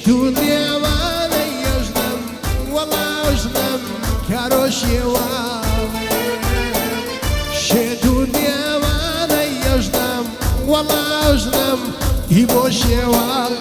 شيتو ديوانا يجنم والله يجنم كاروشي واوي شيتو ديوانا يجنم والله يجنم يبوشي واوي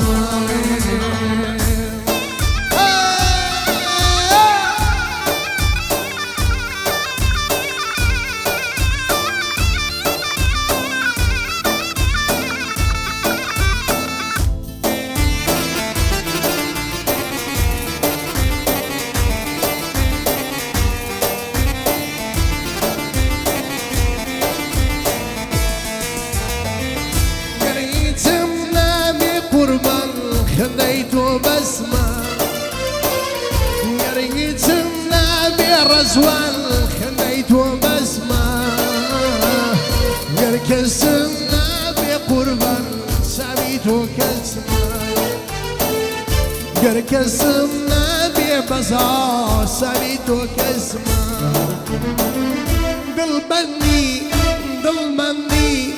خذيته بسمة قريت النبي رزوان خذيته بسمة قركس النبي قربان سابيته كسمة قركس النبي بزار سابيته كسمة دلبني دلبني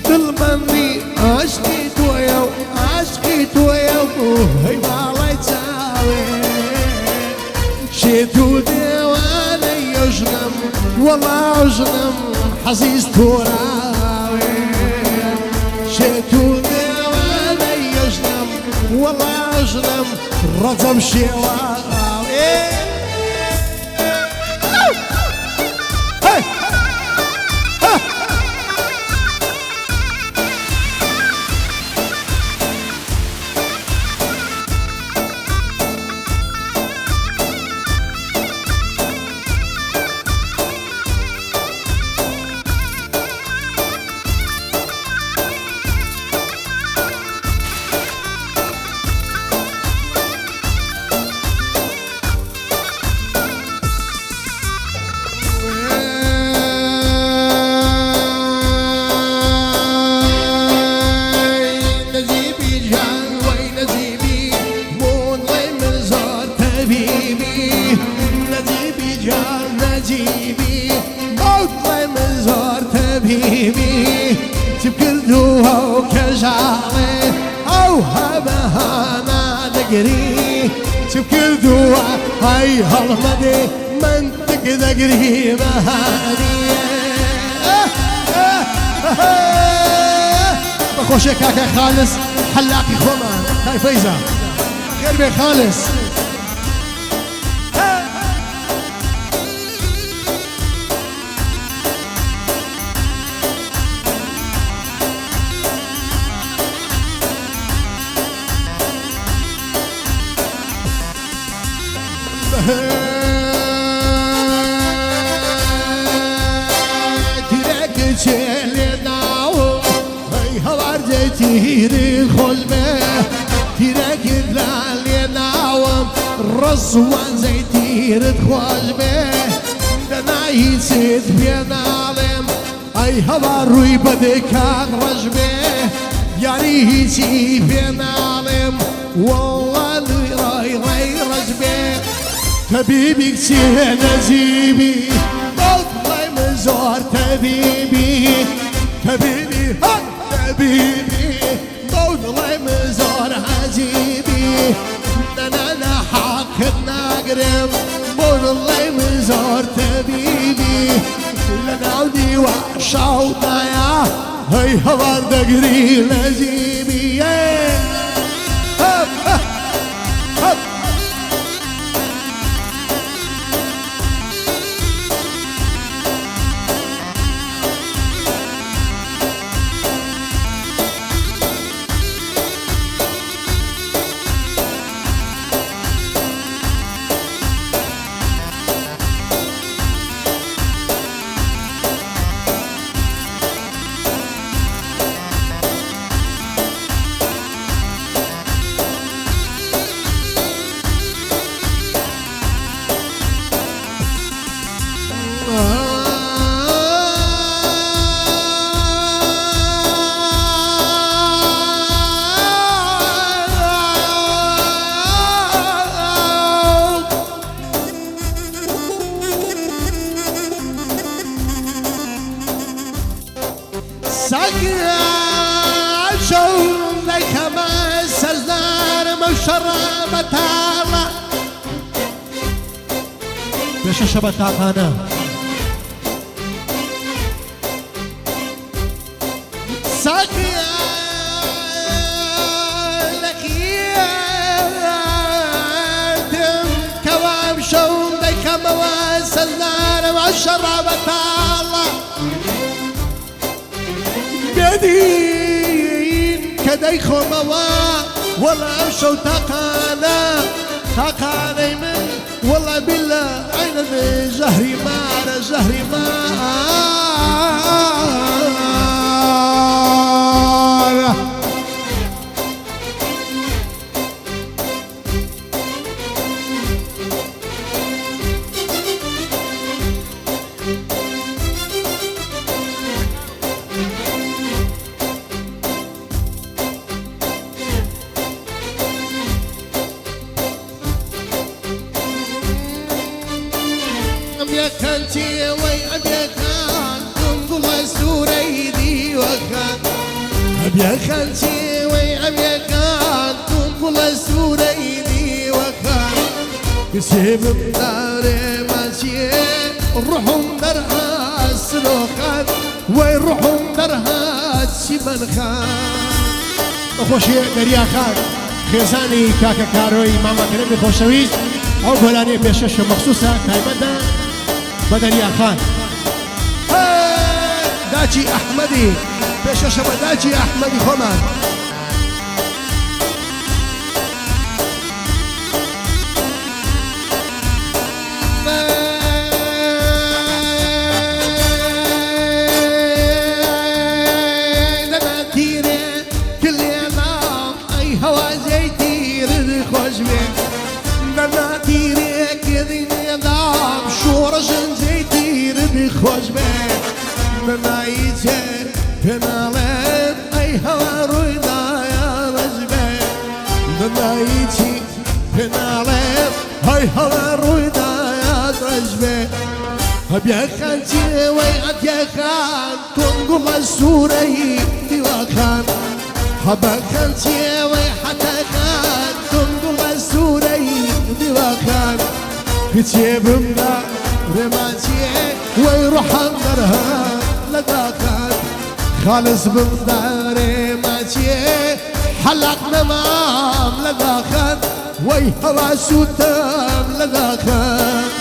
دلبني عشقيت ويا عشقيت ويا هي والله تساوي شيتو ديوانا يجنم والله يجنم حزيز تراوي شيتو ديوانا يجنم والله يجنم رزم شواوي نجيبي موطلي من زور تبيبي تبكردوها وكجالي أو هبها نادقري تبكردوها هاي هالمدي من تقدقري مهانية بخوشي كاكا خالص حلاقي خوما هاي فايزة غير بي خالص ترك چلی ناو ای هوار تیری خلبه ترک دلالی ناو رسوان زیتیرت خلبه دنایی سید بینالم ای هوار روی بدکان رجبه یاری هیچی بینالم والله رای رای رجبه حبيبي كتير نجيبي موطلي مزور تبيبي حبيبي حبيبي موطلي مزور عجيبي انا حق نقرب موطلي مزور تبيبي لنا ودي وعشاوطا يا هي هوار دقري نجيبي شربتها بيش شبتاقانا ساقيا لك يادم كواب شون ديك مواسل نار وشربتها بدين كديخو موا والله امشوا تاقانا من والله بالله عين زهري مار زهري مار كنتي وي أبيا كان تنقل سوريدي وكان أبيا كنتي وي أبيا كان تنقل سوريدي وكان يسيب داري ماشي روحهم درها سلوخان ويروحهم درها سيبن خان خوشي دريا خان خزاني كاكا كاروي ماما كريمي خوشويز أو بلاني بيشش مخصوصة تايمدا بدريا خان داجي أحمدي بيشش داجي أحمدي خمان خوش بين بنايتي بنالين اي هوا رويدا يا رجبين بنايتي بنالين اي هوا رويدا يا رجبين ابيا خانتي وي ابيا خان تنقل السوري ديوخان ابيا خانتي وي حتى خان تنقل السوري ديوخان كتيب منا رماتي ويروح انظرها لذاكان خالص من داري ماتي حلق نمام لذاكان وي هوا سوتام لذاكان